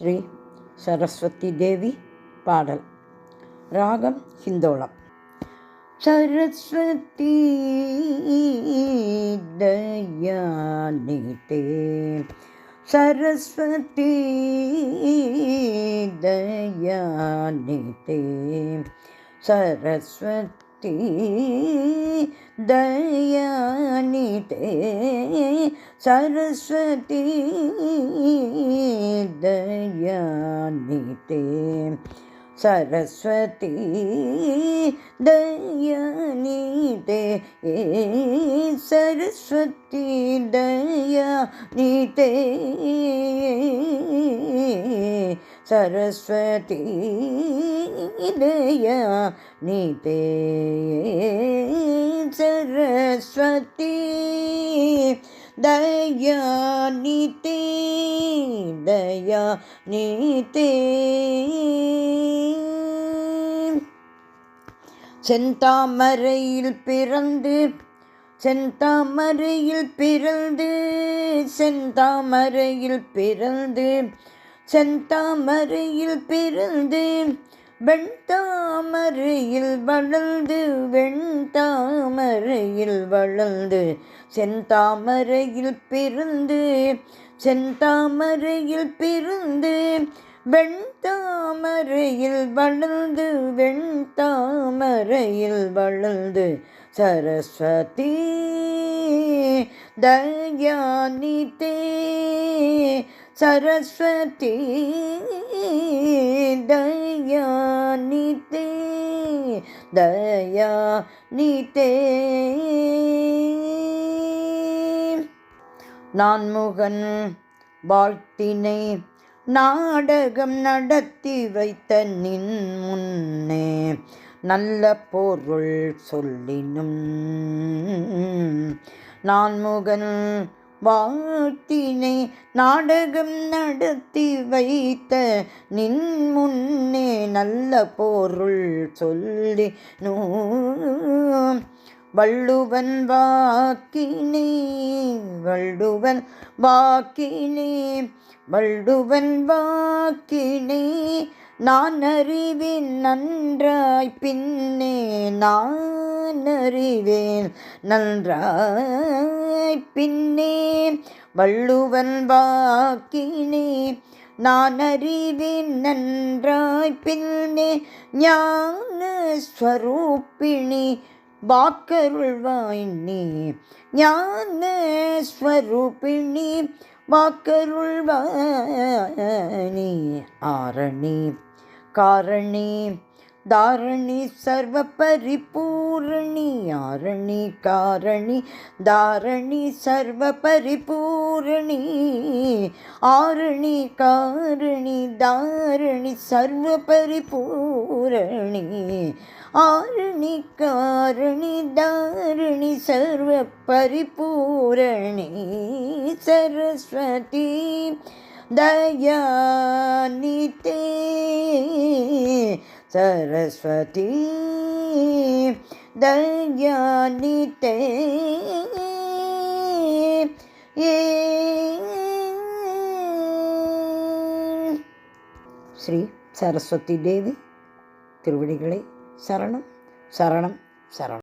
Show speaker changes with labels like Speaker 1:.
Speaker 1: ஸ்ரீ சரஸ்வதி தேவி பாடல். ராகம் ஹிந்தோளம். சரஸ்வதி தயாநிதே, சரஸ்வதி தயாநிதே, சரஸ்வதி தயாநிதே, சரஸ்வதி தயாநிதே, சரஸ்வதி தயாநிதே, சரஸ்வதி தயாநிதே, சரஸ்வதி தயாநிதே, சரஸ்வதி தயாநிதே, தயாநிதே. செந்தாமரையில் பிறந்து, செந்தாமரையில் பிறந்து, செந்தாமரையில் பிறந்து, செந்தாமரையில் பிறந்து, வெண்தாமரையில் வளர்ந்து, வெண்தாமரையில் வளர்ந்து, செந்தாமரையில் பிறந்து, செந்தாமரையில் பிறந்து, வெண்தாமரையில் வளர்ந்து, வெண்தாமரையில் வளர்ந்து, சரஸ்வதி தயாநிதே, சரஸ்வதி தயாநிதே, தயாநிதே. நான்முகன் வாழ்த்தினை நாடகம் நடத்தி வைத்த நின் முன்னே, நல்ல பொருள் சொல்லினும் நான்முகன் வாழ்த்தினை நாடகம் நடத்தி வைத்த நின் முன்னே, நல்ல பொருள் சொல்லினும் வள்ளுவன் வாக்கினே, வள்ளுவன் வாக்கினே, வள்ளுவன் வாக்கினே, நான் அறிவேன் நன்றாய் பின்னே, நான் அறிவேன் நன்றாய் பின்னே, வள்ளுவன் வாக்கினே, நான் அறிவேன் நன்றாய் பின்னே, ஞான ஸ்வரூபிணி வாக்கருள்வாய் நீ, ஞான ஸ்வரூபிணி வாக்கருள்வாய் நீ, ஆரணி காரணி தாரணி சர்வ பரிபூரணி, ஆரணி காரணி தாரணி சர்வ பரிபூரணி, ஆரணி காரணி தாரணி சர்வ பரிபூரணி, ஆரணி காரணி தாரணி சர்வ பரிபூரணி, சரஸ்வதி தயாநிதே, சரஸ்வதி தயாநிதே. ஸ்ரீ சரஸ்வதி தேவி திருவடிகளை சரணம் சரணம் சரணம்.